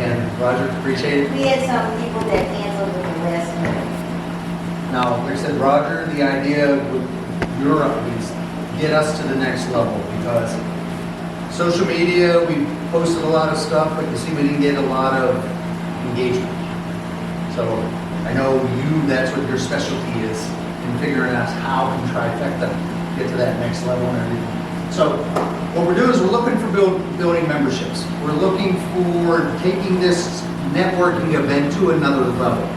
And Roger, appreciate it. We had some people that canceled with the last minute. Now, like I said, Roger, the idea with Europe is get us to the next level, because social media, we posted a lot of stuff, but you see we didn't get a lot of engagement. So I know that's what your specialty is, in figuring out how can Trifecta get to that next level and everything. So what we're doing is we're looking for building memberships. We're looking for taking this networking event to another level.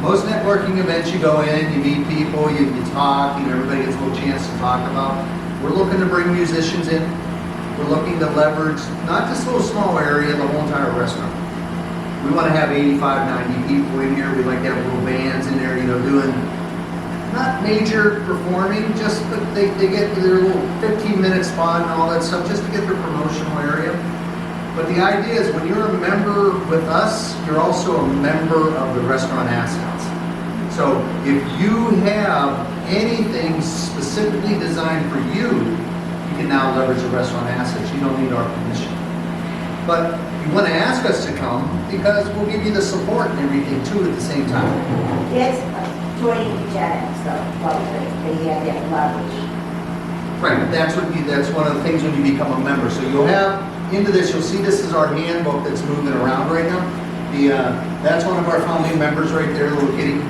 Most networking events, you go in, you meet people, you talk, everybody gets a little chance to talk about. We're looking to bring musicians in. We're looking to leverage not just a little small area, the whole entire restaurant. We want to have 85, 90 people in here. We like to have little bands in there, doing not major performing, just but they get their little 15-minute spot and all that stuff just to get their promotional area. But the idea is when you're a member with us, you're also a member of the restaurant assets. So if you have anything specifically designed for you, you can now leverage the restaurant assets. You don't need our permission. But you want to ask us to come because we'll give you the support and everything too at the same time. Yes, joining each other, so they have that leverage. Right, that's one of the things when you become a member. So you'll have into this, you'll see this is our handbook that's moving around right now. That's one of our founding members right there, little kitty.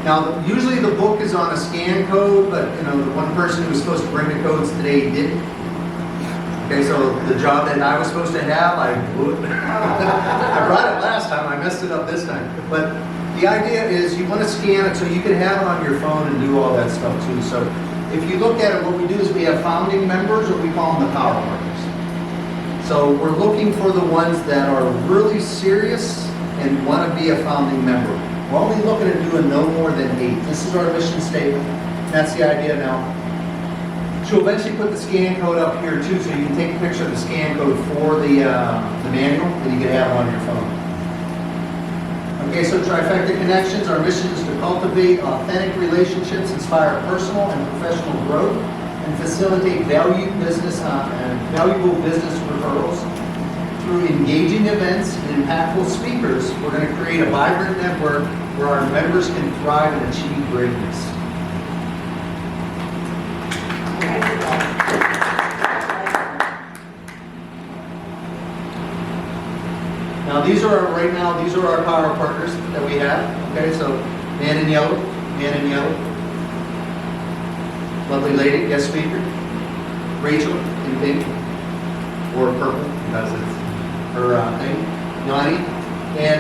Now, usually the book is on a scan code, but the one person who was supposed to bring the codes today didn't. Okay, so the job that I was supposed to have, I blew it. I brought it last time, I messed it up this time. But the idea is you want to scan it so you can have it on your phone and do all that stuff too. So if you look at it, what we do is we have founding members, or we call them the power partners. So we're looking for the ones that are really serious and want to be a founding member. We're only looking at doing no more than 8. This is our mission statement. That's the idea now. She'll eventually put the scan code up here too, so you can take a picture of the scan code for the manual, and you can have it on your phone. Okay, so Trifecta Connections, our mission is to cultivate authentic relationships, inspire personal and professional growth, and facilitate valuable business referrals. Through engaging events and impactful speakers, we're going to create a vibrant network where our members can thrive and achieve greatness. Now these are our power partners that we have. Okay, so man in yellow, lovely lady, guest speaker, Rachel in pink, or purple because it's her thing, Yanni. And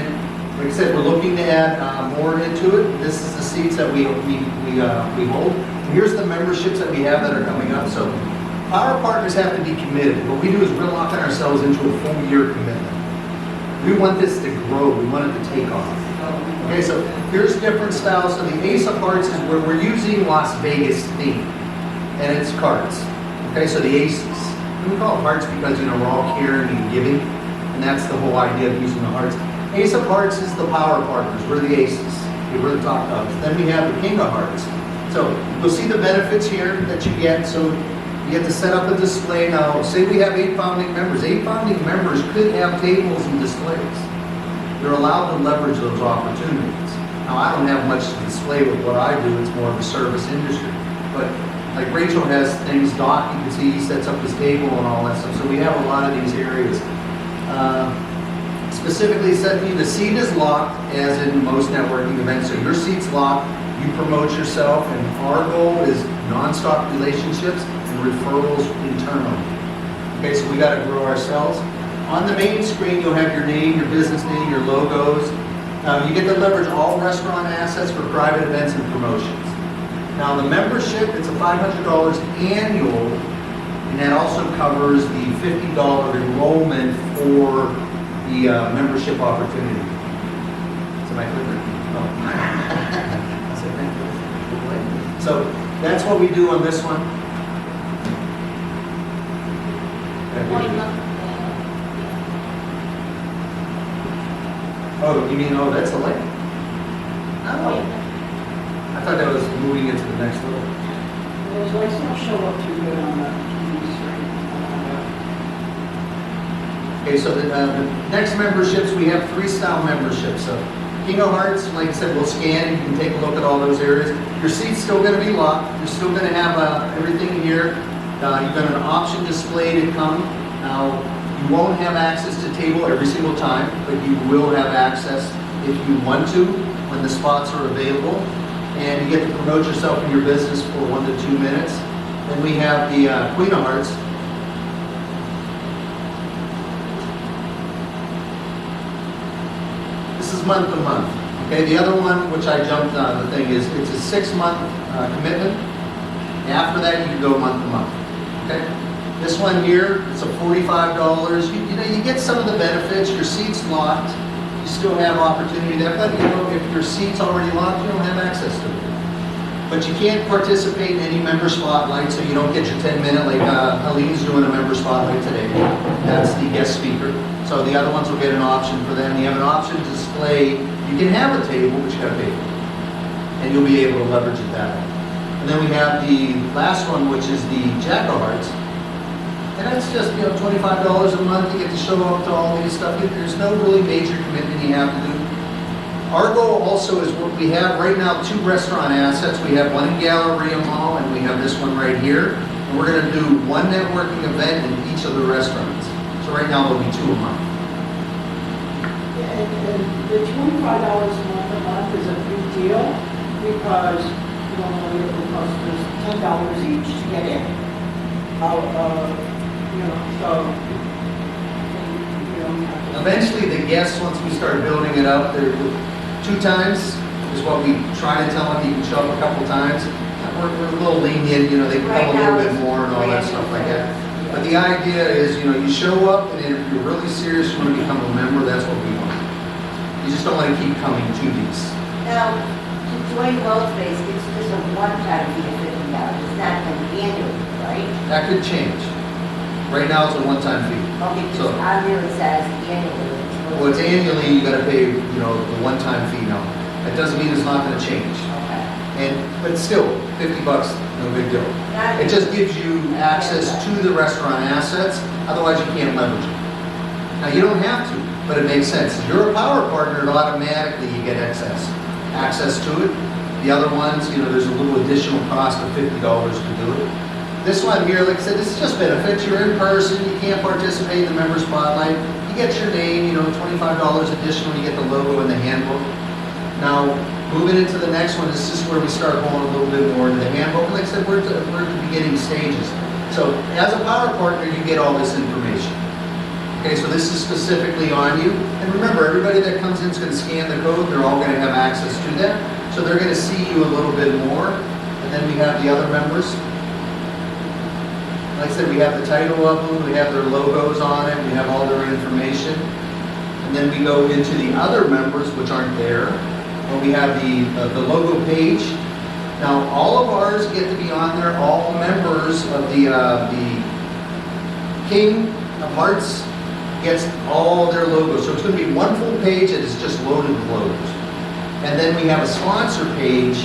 like I said, we're looking to add more into it. This is the seats that we hold. And here's the memberships that we have that are coming up. So our partners have to be committed. What we do is we're locking ourselves into a full year commitment. We want this to grow. We want it to take off. Okay, so here's different styles. So the Ace of Hearts is where we're using Las Vegas theme, and it's cards. Okay, so the aces. And we call it hearts because we're all caring and giving, and that's the whole idea of using the hearts. Ace of Hearts is the power partners. We're the aces. We're the top dogs. Then we have the King of Hearts. So you'll see the benefits here that you get. So you get to set up a display. Now, say we have 8 founding members. 8 founding members could have tables and displays. They're allowed to leverage those opportunities. Now, I don't have much to display with what I do. It's more of a service industry. But like Rachel has things, Doc, you can see he sets up his table and all that stuff. So we have a lot of these areas. Specifically said to you, the seat is locked, as in most networking events. So your seat's locked, you promote yourself, and our goal is non-stop relationships and referrals internally. Okay, so we got to grow ourselves. On the main screen, you'll have your name, your business name, your logos. You get to leverage all restaurant assets for private events and promotions. Now, the membership, it's a $500 annual, and that also covers the $50 enrollment for the membership opportunity. So my clicker? Oh. I said thank you. So that's what we do on this one. Oh, you mean, oh, that's the link? Oh. I thought that was moving into the next level. Those lights don't show up too good on the TV screen. Okay, so the next memberships, we have 3-style memberships. So King of Hearts, like I said, we'll scan, you can take a look at all those areas. Your seat's still gonna be locked, you're still gonna have everything here. You've got an option display to come. Now, you won't have access to table every single time, but you will have access if you want to when the spots are available. And you get to promote yourself in your business for 1 to 2 minutes. Then we have the Queen of Hearts. This is month to month. Okay, the other one, which I jumped on the thing, is it's a 6-month commitment. After that, you can go month to month. Okay, this one here, it's a $45. You get some of the benefits. Your seat's locked. You still have opportunity there, but if your seat's already locked, you don't have access to it. But you can't participate in any member spotlight, so you don't get your 10-minute, like Helene's doing a member spotlight today. That's the guest speaker. So the other ones will get an option for them. You have an option to display. You can have a table, but you got to pay for it. And you'll be able to leverage it that way. And then we have the last one, which is the Jack of Hearts. And that's just, $25 a month. You get to show up to all these stuff. There's no really major commitment you have to do. Our goal also is what we have right now, 2 restaurant assets. We have one in Galleria Mall, and we have this one right here. And we're going to do 1 networking event in each of the restaurants. So right now there'll be 2 a month. Yeah, and the $25 a month is a big deal because normally it would cost us $10 each to get in. Eventually, the guests, once we start building it up, 2 times is what we try to tell them. You can show up a couple times. We're a little lenient, they can come a little bit more and all that stuff like that. But the idea is, you show up, and if you're really serious, you want to become a member, that's what we want. You just don't want to keep coming to these. Now, to join World Space, it's just a one-time fee of $50. It's not an annual, right? That could change. Right now, it's a one-time fee. Okay, So- because on there it says annually. Well, it's annually, you gotta pay, the one-time fee now. That doesn't mean it's not gonna change. Okay. But still, $50, no big deal. Not- It just gives you access to the restaurant assets, otherwise you can't leverage it. Now, you don't have to, but it makes sense. If you're a power partner, automatically you get access to it. The other ones, there's a little additional cost of $50 to do it. This one here, like I said, this is just benefits. You're in person, you can't participate in the member spotlight. You get your name, $25 additional, you get the logo and the handbook. Now, moving into the next one, this is where we start going a little bit more into the handbook. Like I said, we're at the beginning stages. So, as a power partner, you get all this information. Okay, so this is specifically on you. And remember, everybody that comes in is going to scan the code. They're all going to have access to that. So they're going to see you a little bit more. And then we have the other members. Like I said, we have the title of them, we have their logos on it, we have all their information. And then we go into the other members, which aren't there. Well, we have the logo page. Now, all of ours get to be on there. All members of the King of Hearts gets all their logos. So it's going to be one full page that is just loaded with logos. And then we have a sponsor page,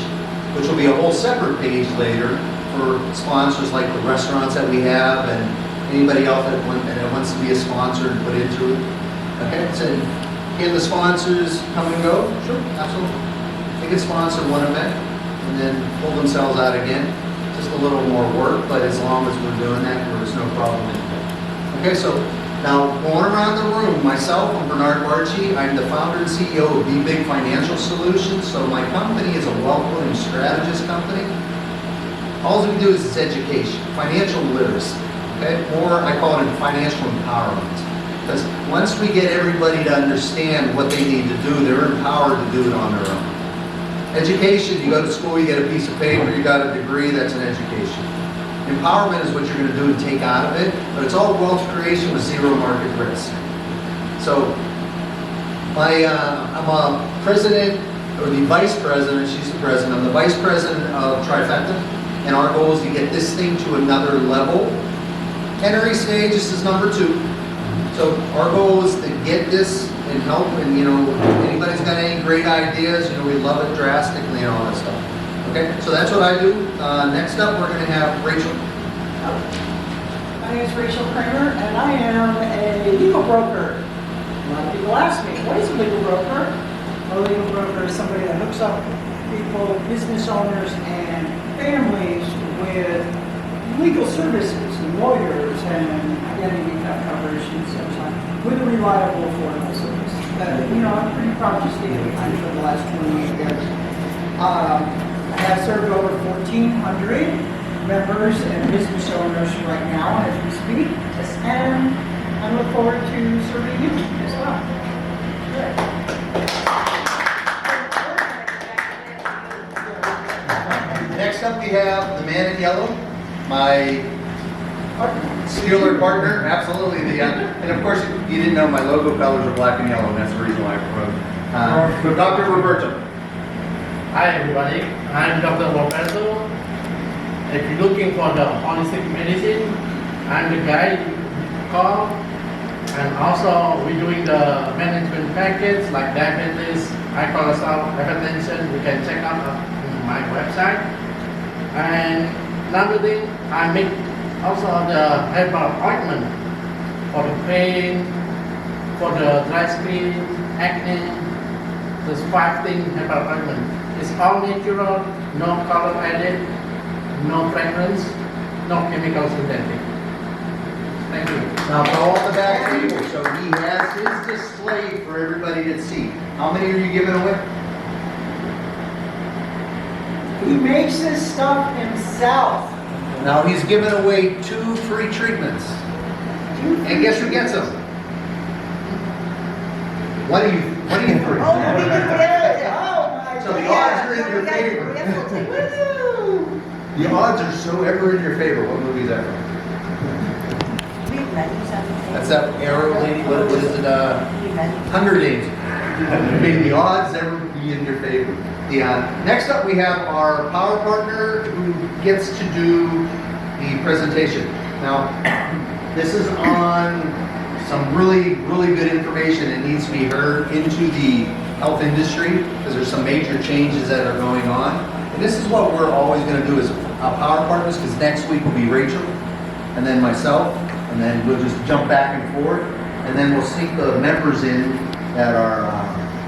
which will be a whole separate page later for sponsors like the restaurants that we have and anybody else that wants to be a sponsor and put into it. Okay, so can the sponsors come and go? Sure, absolutely. They can sponsor one event and then pull themselves out again. Just a little more work, but as long as we're doing that, there's no problem in that. Okay, so now going around the room, myself, I'm Bernard Barchi. I'm the founder and CEO of Be Big Financial Solutions. So my company is a wealth building strategist company. All we do is education, financial literacy, okay? Or I call it financial empowerment. Because once we get everybody to understand what they need to do, they're empowered to do it on their own. Education, you go to school, you get a piece of paper, you got a degree, that's an education. Empowerment is what you're going to do and take out of it, but it's all wealth creation with zero market risk. So, I'm a president, or the vice president, she's the president, I'm the vice president of Trifecta. And our goal is to get this thing to another level. Entry stage, this is number 2. So our goal is to get this and help, and if anybody's got any great ideas, we love it drastically and all that stuff. Okay, so that's what I do. Next up, we're going to have Rachel. My name is Rachel Kramer, and I am a legal broker. A lot of people ask me, what is a legal broker? A legal broker is somebody that hooks up people, business owners, and families with legal services, and lawyers, and identity theft coverage, and such like, with a reliable, affordable service. I'm pretty proud to say that I've for the last 28 years. I have served over 1,400 members and business owners right now as we speak, and I look forward to serving you as well. Next up, we have the man in yellow, my Steeler partner, absolutely. And of course, you didn't know my logo colors are black and yellow, and that's the reason why I wrote. Dr. Roberto. Hi everybody, I'm Dr. Roberto. If you're looking for the holistic medicine, I'm the guy you call. And also we're doing the management package like diabetes, high cholesterol, hypertension. You can check out on my website. And another thing, I make also the herbal ointment for the pain, for the dry skin, acne. There's 5 things herbal ointment. It's all natural, no color added, no fragrance, no chemical synthetic. Thank you. Now go on the back table, so he has his display for everybody to see. How many are you giving away? He makes his stuff himself. Now he's giving away 2 free treatments. And guess who gets them? What do you think? Oh, we can get it. Oh, my So the God. odds are in your favor. Woo! The odds are so ever in your favor. What movie is that from? That's that Arrow lady. What is it? Hunger Games. May the odds ever be in your favor. Next up, we have our power partner who gets to do the presentation. Now, this is on some really, really good information that needs to be heard into the health industry because there's some major changes that are going on. And this is what we're always going to do as power partners, because next week will be Rachel and then myself, and then we'll just jump back and forth, and then we'll sneak the members in that are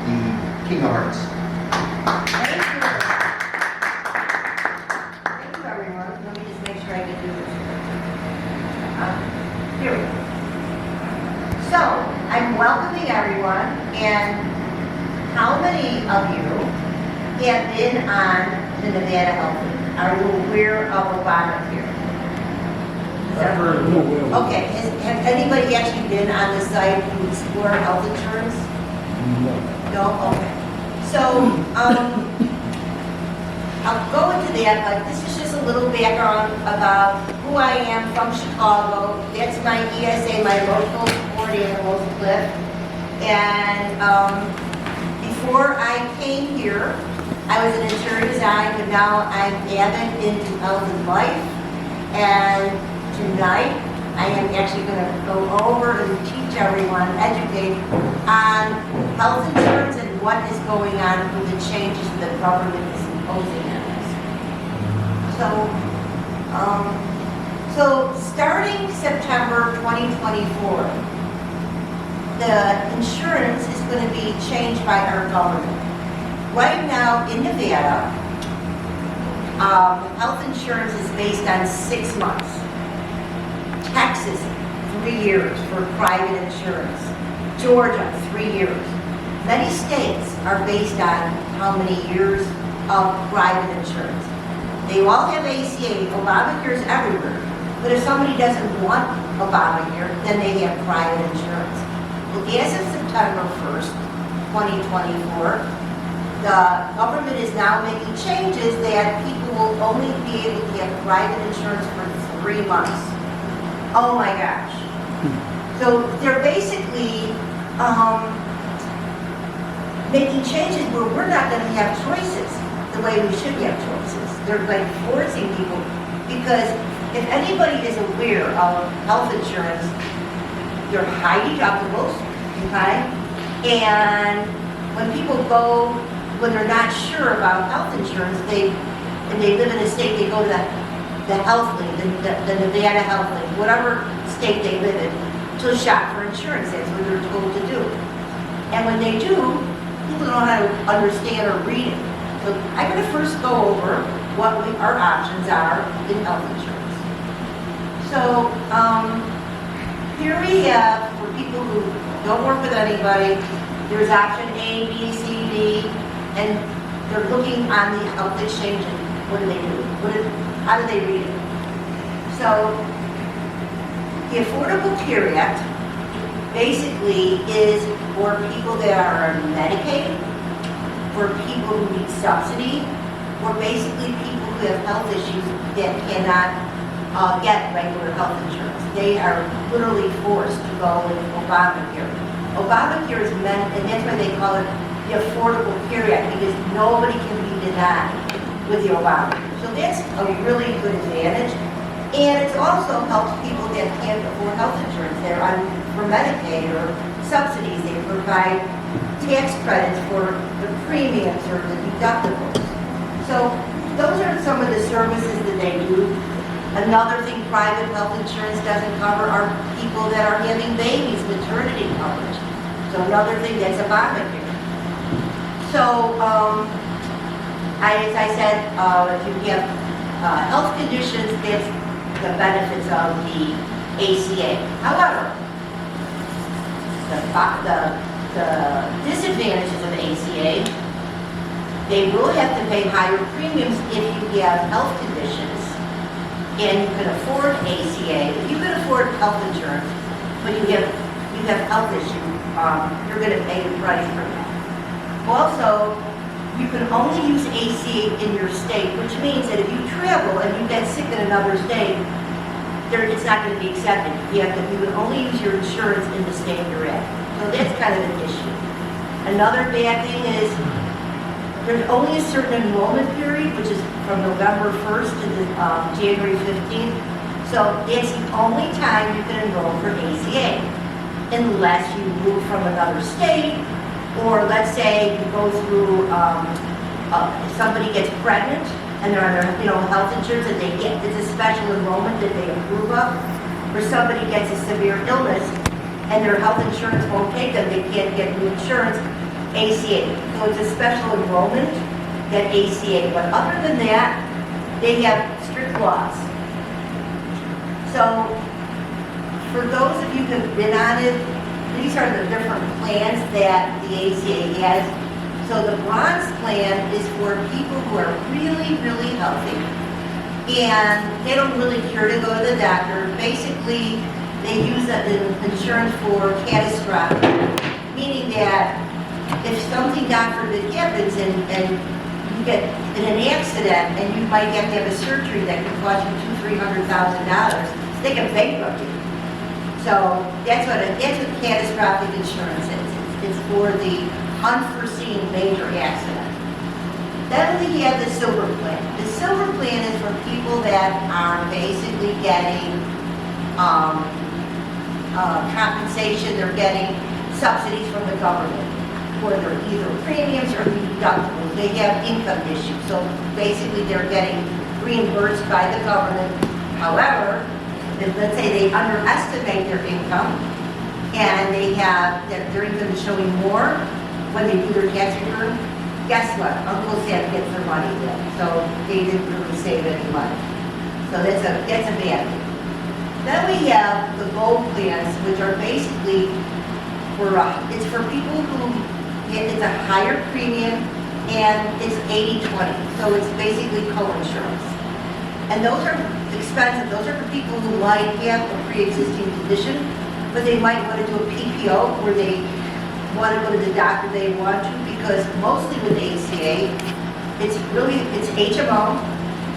the King of Hearts. Thank you. Thank you, everyone. Let me just make sure I can do this. Here we go. So, I'm welcoming everyone, and how many of you have been on the Nevada Health Week? Are you aware of Obamacare? Okay, has anybody actually been on the site to explore health insurance? No? Okay. So, I'll go into that, but this is just a little background about who I am from Chicago. That's my ESA, my emotional support animals, Cliff. And before I came here, I was an interior design, but now I'm avid into health and life. And tonight, I am actually going to go over and teach everyone, educate on health insurance and what is going on with the changes the government is imposing on us. So starting September 2024, the insurance is going to be changed by our government. Right now in Nevada, health insurance is based on 6 months. Texas, 3 years for private insurance. Georgia, 3 years. Many states are based on how many years of private insurance. They all have ACA, Obamacare is everywhere. But if somebody doesn't want Obamacare, then they have private insurance. Well, as of September 1st, 2024, the government is now making changes that people will only be able to get private insurance for 3 months. Oh my gosh. So they're basically making changes where we're not going to have choices the way we should have choices. They're like forcing people, because if anybody is aware of health insurance, they're high deductibles, okay? And when people go, when they're not sure about health insurance, and they live in a state, they go to the health link, the Nevada Health Link, whatever state they live in, to shop for insurance. That's where they're told to do. And when they do, people don't know how to understand or read it. So I'm going to first go over what our options are in health insurance. So here we have, for people who don't work with anybody, there's option A, B, C, D, and they're looking on the health exchange and what do they do? How do they read it? So the Affordable Care Act basically is for people that are on Medicaid, for people who need subsidy, or basically people who have health issues that cannot get regular health insurance. They are literally forced to go with Obamacare. Obamacare is meant, and that's why they call it the Affordable Care Act, because nobody can be denied with the Obamacare. So that's a really good advantage. And it also helps people that can't afford health insurance. They're on for Medicaid or subsidies. They provide tax credits for the premiums or the deductibles. So those are some of the services that they do. Another thing private health insurance doesn't cover are people that are having babies, maternity coverage. So another thing that's Obamacare. So as I said, if you have health conditions, that's the benefits of the ACA. However, the disadvantages of the ACA, they will have to pay higher premiums if you have health conditions and you can afford ACA. If you can afford health insurance, but you have health issues, you're going to pay the price for that. Also, you can only use ACA in your state, which means that if you travel and you get sick in another state, it's not going to be accepted. You can only use your insurance in the state you're at. So that's kind of an issue. Another bad thing is there's only a certain enrollment period, which is from November 1st to January 15th. So that's the only time you can enroll for ACA, unless you move from another state, or let's say you go through, if somebody gets pregnant and they're on their health insurance and it's a special enrollment that they approve of, or somebody gets a severe illness and their health insurance won't take them, they can't get new insurance, ACA. So it's a special enrollment, that ACA. But other than that, they have strict laws. So for those of you who have been on it, these are the different plans that the ACA has. So the bronze plan is for people who are really, really healthy and they don't really care to go to the doctor. Basically, they use the insurance for catastrophic, meaning that if something, God forbid, happens and you get in an accident and you might have to have a surgery that could cost you $200,000, $300,000, they can bankrupt you. So that's what catastrophic insurance is. It's for the unforeseen major accident. Then we have the silver plan. The silver plan is for people that are basically getting compensation. They're getting subsidies from the government for their either premiums or deductibles. They have income issues. So basically they're getting reimbursed by the government. However, let's say they underestimate their income and their income is showing more when they do their tax return, guess what? Uncle Sam gets their money then. So they didn't really save any money. So that's a bad thing. Then we have the gold plans, which are basically it's for people who it's a higher premium and it's 80-20. So it's basically co-insurance. And those are expensive. Those are for people who might have a pre-existing condition, but they might want to do a PPO where they want to go to the doctor they want to, because mostly with ACA, it's HMO.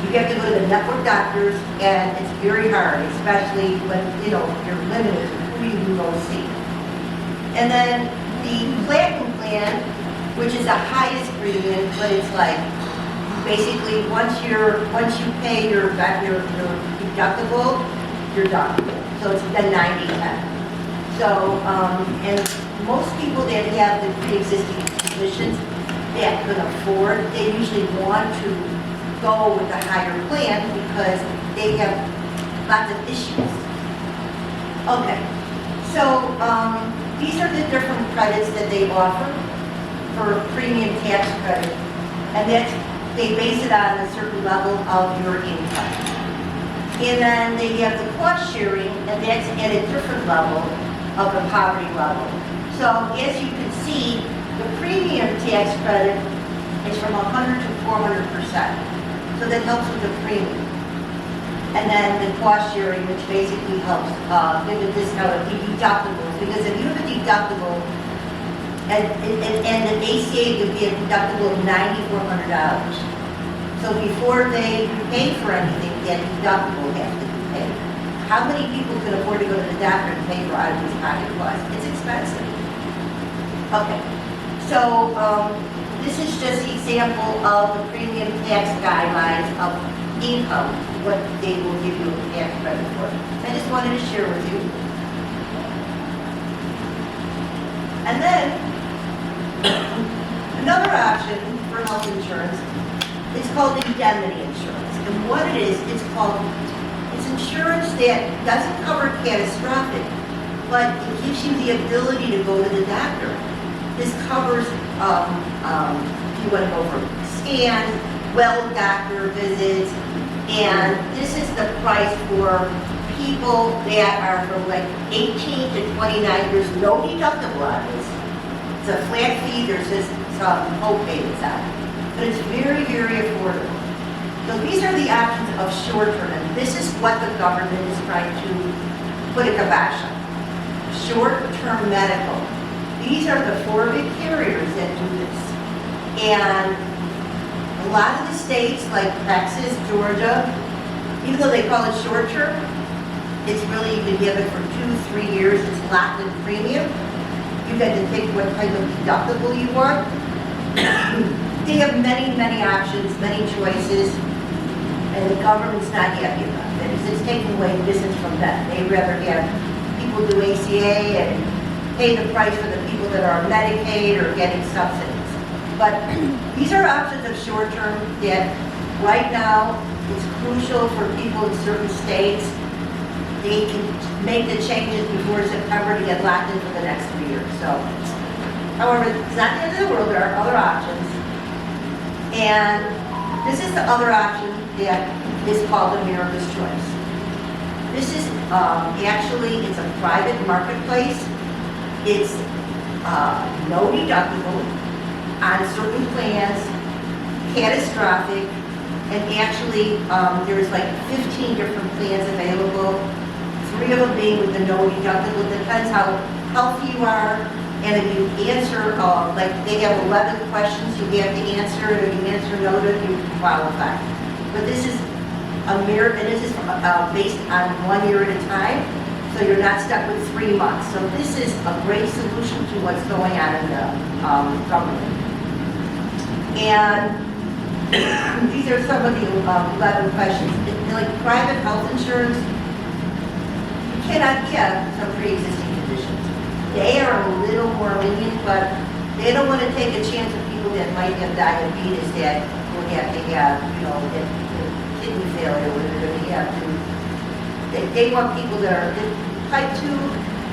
You have to go to the network doctors, and it's very hard, especially when you're limited to who you can go see. And then the platinum plan, which is the highest premium, but it's like basically once you pay your deductible, you're done. So it's the 90/10. So and most people that have the pre-existing conditions that can afford, they usually want to go with the higher plan because they have lots of issues. Okay, so these are the different credits that they offer for premium tax credit. And that's, they base it on a certain level of your income. And then they have the cost sharing, and that's at a different level of the poverty level. So as you can see, the premium tax credit is from 100 to 400%. So that helps with the premium. And then the cost sharing, which basically helps give a discount of the deductibles. Because if you have a deductible, and the ACA would be a deductible of $9,400. So before they pay for anything, that deductible has to be paid. How many people can afford to go to the doctor and pay for out-of-pocket costs? It's expensive. Okay, so this is just an example of the premium tax guidelines of income, what they will give you a tax credit for. I just wanted to share with you. And then, another option for health insurance is called indemnity insurance. And what it is, it's insurance that doesn't cover catastrophic, but it gives you the ability to go to the doctor. This covers, if you want to go for scans, doctor visits, and this is the price for people that are from like 18 to 29 years, no deductible on this. It's a flat fee, there's just some co-payments on it. But it's very, very affordable. So these are the options of short-term, and this is what the government is trying to put a kibosh on. Short-term medical. These are the 4 big carriers that do this. And a lot of the states like Texas, Georgia, even though they call it short-term, it's really, you can give it for 2-3 years, it's locked in premium. You get to pick what type of deductible you want. They have many, many options, many choices, and the government's not happy about it. It's taking away business from them. They'd rather have people do ACA and pay the price for the people that are on Medicaid or getting subsidies. But these are options of short-term that right now it's crucial for people in certain states. They can make the changes before September to get locked in for the next 3 years. So, however, it's not the end of the world. There are other options. And this is the other option that is called America's Choice. This is actually, it's a private marketplace. It's no deductible on certain plans, catastrophic, and actually there's like 15 different plans available, 3 of them being with the no deductible. It depends how healthy you are, and if you answer, like they have 11 questions you have to answer, and if you answer no to it, you qualify. But this is this is based on 1 year at a time, so you're not stuck with 3 months. So this is a great solution to what's going on in the government. And these are some of the 11 questions. Like private health insurance, you cannot get some pre-existing conditions. They are a little more lenient, but they don't want to take a chance of people that might have diabetes that will have to have, kidney failure, where they're going to have to. They want people that are type 2.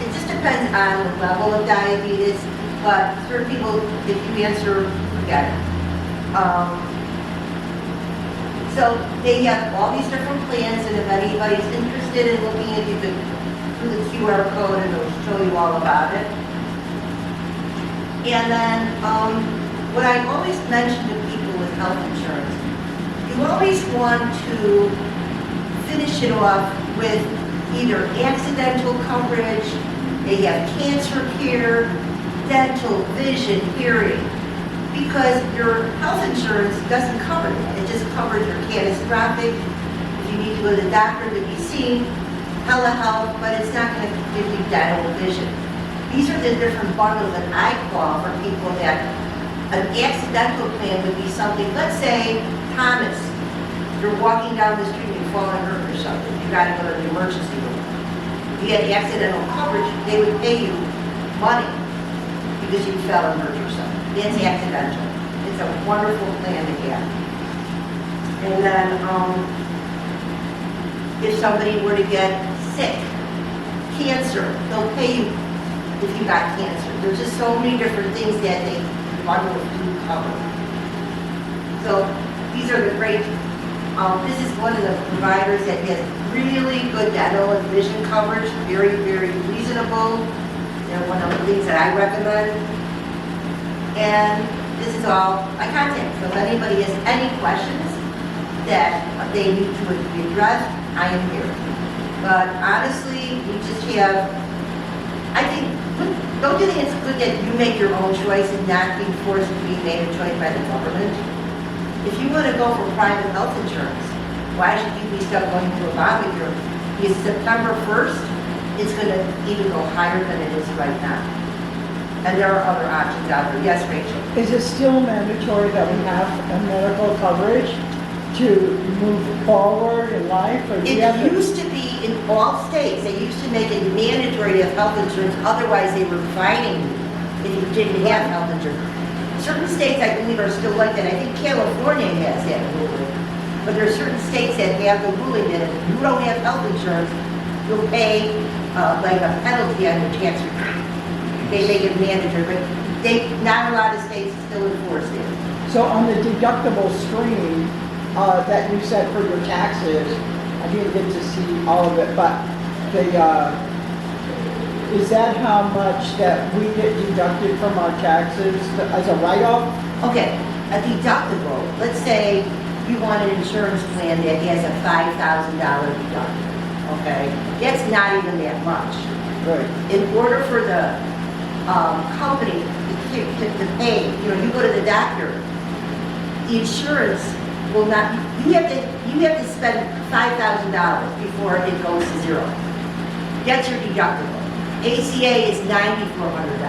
It just depends on the level of diabetes, but certain people, if you answer, forget it. So they have all these different plans, and if anybody's interested in looking at it, you can do the QR code and it'll show you all about it. And then what I always mention to people with health insurance, you always want to finish it off with either accidental coverage, they have cancer care, dental, vision, hearing. Because your health insurance doesn't cover that. It just covers your catastrophic, if you need to go to the doctor to be seen, telehealth, but it's not going to give you dental vision. These are the different bundles that I call for people that an accidental plan would be something, let's say, Thomas, you're walking down the street and you fall and hurt yourself. You got to go to the emergency room. If you had accidental coverage, they would pay you money because you fell and hurt yourself. It's accidental. It's a wonderful plan to have. And then if somebody were to get sick, cancer, they'll pay you if you got cancer. There's just so many different things that they want to do cover. So these are the great, this is one of the providers that has really good dental and vision coverage, very, very reasonable. They're one of the things that I recommend. And this is all my contact. So if anybody has any questions that they need to be addressed, I am here. But honestly, we just have, I think, don't you think it's good that you make your own choice and not being forced to be made a choice by the government? If you want to go for private health insurance, why should you be stuck going to Obamacare? Because September 1st, it's going to even go higher than it is right now. And there are other options out there. Yes, Rachel? Is it still mandatory that we have a medical coverage to move forward in life? Or do we have It to- used to be in all states, they used to make it mandatory to have health insurance, otherwise they were fining you if you didn't have health insurance. Certain states, I believe, are still like that. I think California has that ruling. But there are certain states that have the ruling that if you don't have health insurance, you'll pay like a penalty on your tax return. They make it mandatory, but not a lot of states still enforce it. So on the deductible screen that you said for your taxes, I didn't get to see all of it, but is that how much that we get deducted from our taxes as a write-off? Okay, a deductible, let's say you want an insurance plan that has a $5,000 deductible, okay? That's not even that much. Right. In order for the company to pay, you go to the doctor, the insurance will not, you have to spend $5,000 before it goes to zero. That's your deductible. ACA is $9,400.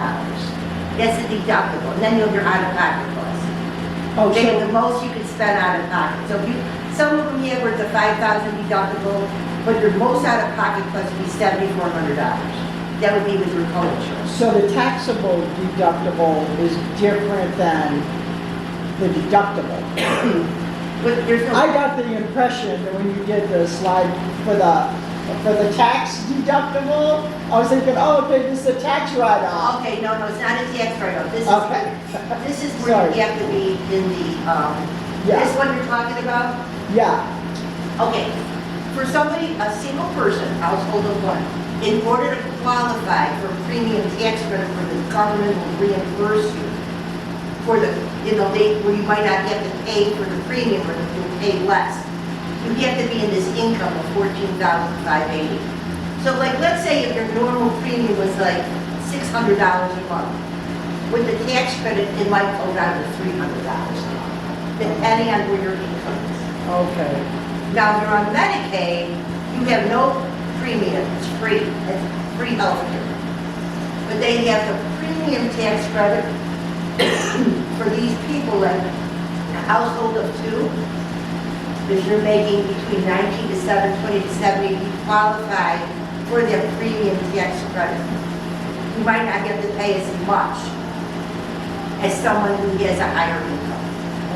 That's the deductible, and then you'll have your out-of-pocket costs. Oh, They, so, the most you can spend out of pocket. So if you, some of them have where it's a $5,000 deductible, but your most out of pocket cost would be $7,400. That would be with your co-insurance. so the taxable deductible is different than the deductible. But there's no. I got the impression that when you did the slide for the tax deductible, I was thinking, oh, okay, this is a tax write-off. Okay, no, it's not a tax write-off. Okay. This is where you Sorry. have to be in the, Yeah. this one you're talking about? Yeah, Okay, for somebody, a single person, household of one, in order to qualify for premium tax credit where the government will reimburse you for the, date where you might not have to pay for the premium or you'll pay less, you have to be in this income of $14,580. So like, let's say if your normal premium was like $600 a month, with the tax credit, it might go down to $300 a month, depending on where your income is. okay. Now, if you're on Medicaid, you have no premium, it's free, it's free healthcare. But they have the premium tax credit for these people in a household of two. If you're making between 19 to 20 to 70, you qualify for the premium tax credit. You might not have to pay as much as someone who has a higher income.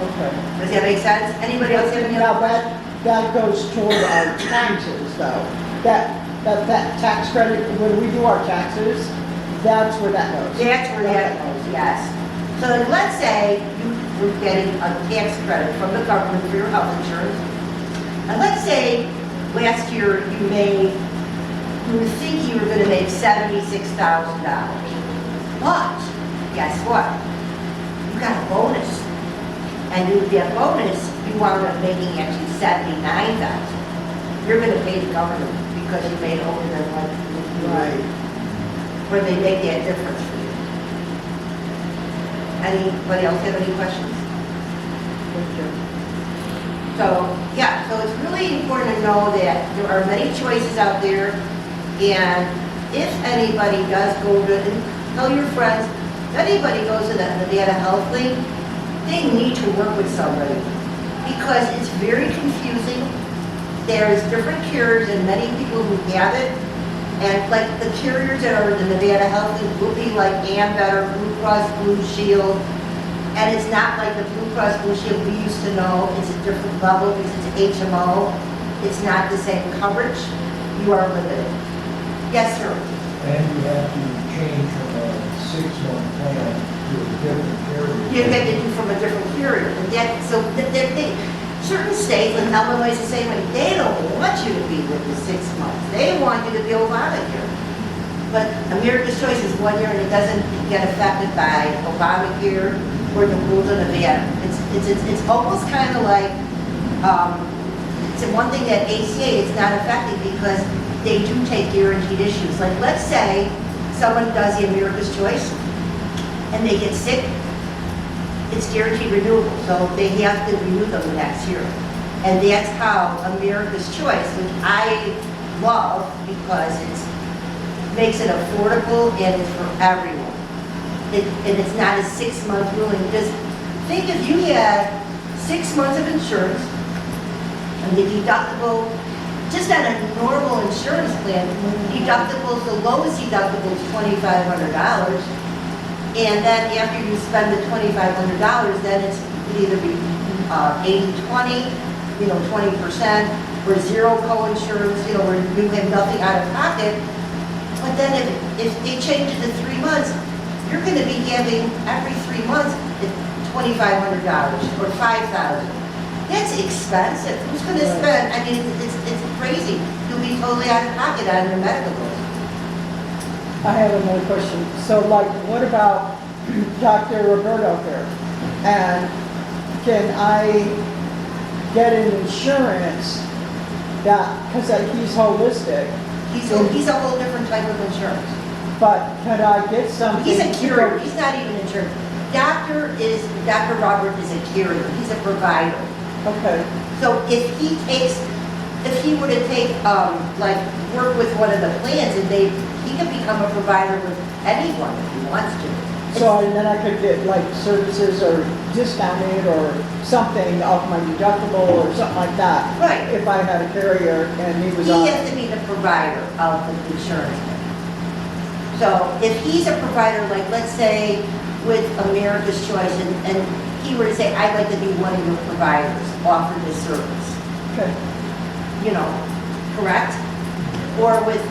Okay. Does that make sense? Anybody else have any Now, other? that goes toward our taxes, though. That tax credit, when we do our taxes, that's where that goes. That's where that goes, yes. So then let's say you were getting a tax credit from the government for your health insurance. And let's say last year you were thinking you were gonna make $76,000. But, guess what? You got a bonus. And with that bonus, you wound up making actually $79,000. You're gonna pay the government because you made over than what you Right. where they make that difference for you. Anybody else have any questions? So, yeah, so it's really important to know that there are many choices out there, and if anybody does go to, and tell your friends, if anybody goes to the Nevada Health Link, they need to work with somebody, because it's very confusing. There's different cures and many people who have it, and like the carriers that are in the Nevada Health Link will be like Ambetter, Blue Cross Blue Shield, and it's not like the Blue Cross Blue Shield we used to know. It's a different level because it's HMO. It's not the same coverage. You are limited. Yes, sir. And you have to change from you have to do from a different carrier. And certain states, and Illinois is the same way, they don't want you to be with the 6 months. They want you to be Obamacare. But America's Choice is 1 year and it doesn't get affected by Obamacare or the rules of Nevada. It's almost kind of like, it's one thing that ACA is not affected because they do take guaranteed issues. Like let's say someone does the America's Choice and they get sick, it's guaranteed renewable, so they have to renew them the next year. And that's how America's Choice, which I love because it makes it affordable and it's for everyone. And it's not a 6-month ruling. Because think if you had 6 months of insurance and the deductible, just on a normal insurance plan, deductibles, the lowest deductible is $2,500. And then after you spend the $2,500, then it could either be 80-20, 20%, or zero co-insurance, where you have nothing out of pocket. But then if they change it to 3 months, you're going to be having every 3 months $2,500 or $5,000. That's expensive. Who's going to spend? I mean, it's crazy. You'll be totally out of pocket on your medical bills. I have another question. So like, what about Dr. Roberto here? And can I get an insurance that, because he's holistic, He's a whole different type of insurance. but can I get something? He's a carrier. He's not even insurance. Dr. Robert is a carrier. He's a provider. Okay, So if he were to take, work with one of the plans and he could become a provider with anyone if he wants to. so and then I could get like services or discounted or something off my deductible or something like that. Right. If I had a carrier and he was He on. has to be the provider of the insurance. So if he's a provider, like let's say with America's Choice, and he were to say, I'd like to be one of your providers, offer this service, Okay, correct? Or with,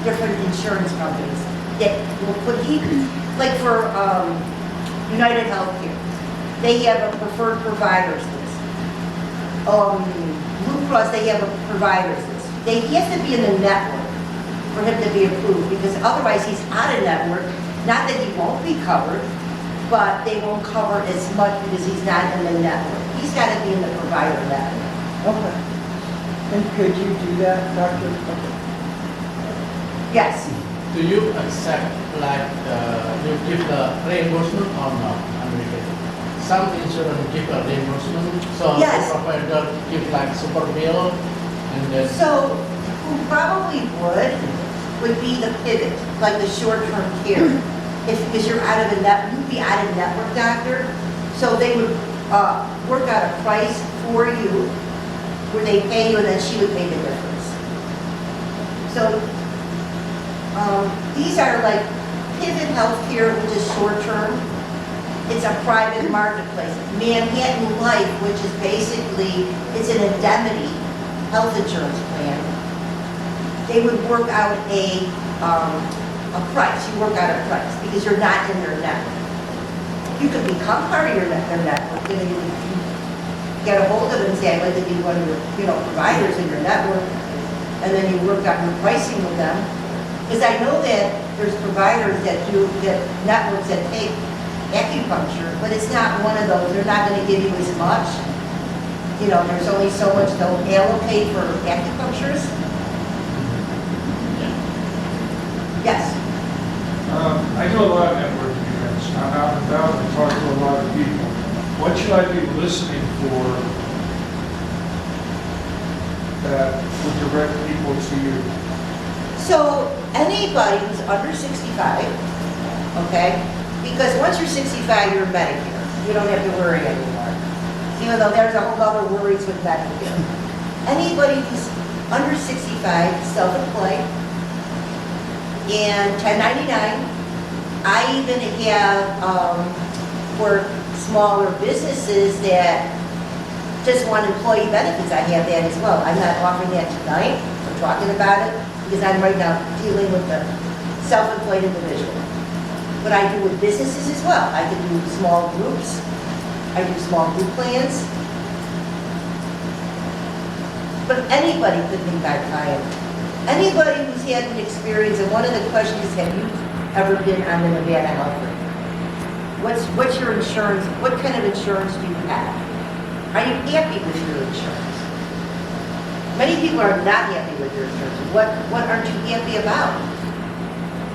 different insurance companies that will put, like for United Healthcare, they have a preferred providers list. Blue Cross, they have a providers list. He has to be in the network for him to be approved, because otherwise he's out of network. Not that he won't be covered, but they won't cover as much because he's not in the network. He's got to be in the provider network. okay. And could you do that, Doctor? Okay. Yes. Do you accept you give the reimbursement or not? I mean, some insurance give a reimbursement, so Yes. the provider give like super bill and then. So, who probably would be the pivot, like the short-term care. Because you're out of the you'd be out of network doctor, so they would work out a price for you, where they pay you and then she would pay the difference. So, these are like Pivot Healthcare, which is short-term. It's a private marketplace. Manhattan Life, which is basically, it's an indemnity health insurance plan. They would work out a price. You work out a price because you're not in their network. You could become part of their network. You get a hold of them and say, I'd like to be one of your providers in your network, and then you work out your pricing with them. Because I know that there's providers that networks that take acupuncture, but it's not one of those. They're not going to give you as much. There's only so much they'll allocate for acupuncturists. Yes. I do a lot of networking events. I'm out and about and talk to a lot of people. What should I be listening for that would direct people to you? So anybody who's under 65, okay? Because once you're 65, you're Medicare. You don't have to worry anymore. Even though there's a whole other worries with Medicare. Anybody who's under 65, self-employed, and 1099. I even have for smaller businesses that just want employee benefits. I have that as well. I'm not offering that tonight. We're talking about it because I'm right now dealing with the self-employed individual. but I do with businesses as well. I can do small groups. I do small group plans. But anybody could be my client. Anybody who's had an experience, and one of the questions is, have you ever been on the Nevada Health Rate? What's your insurance? What kind of insurance do you have? Are you happy with your insurance? Many people are not happy with their insurance. What aren't you happy about?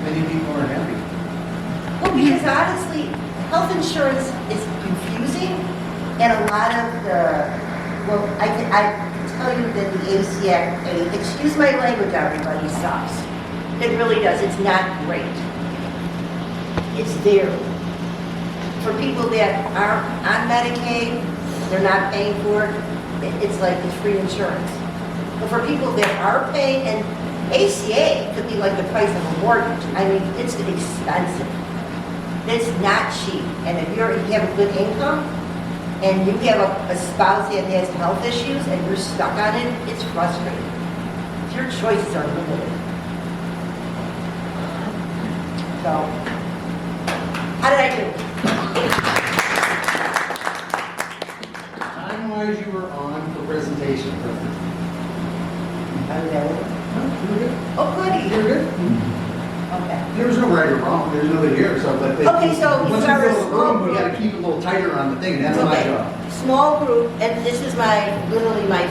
Many people are happy. Well, because honestly, health insurance is confusing, and a lot of the, well, I tell you that the ACA, excuse my language, everybody, sucks. It really does. It's not great. It's there. For people that aren't on Medicaid, they're not paying for it, it's like it's free insurance. But for people that are paying, and ACA could be like the price of a mortgage. I mean, it's expensive. It's not cheap. And if you have a good income, and you have a spouse that has health issues, and you're stuck on it, it's frustrating. Your choices are limited. So, how did I do? Time-wise, you were on for presentation. How did I do? You were good. Oh, goody. You were good. Okay. There was no right or wrong, there's nobody here, so, but. Okay, so Once you start fill with the room, small- we gotta keep it a little tighter on the thing, that's my Okay. job. Small group, and this is literally my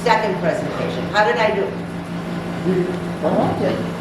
second presentation. How did I do? I liked it.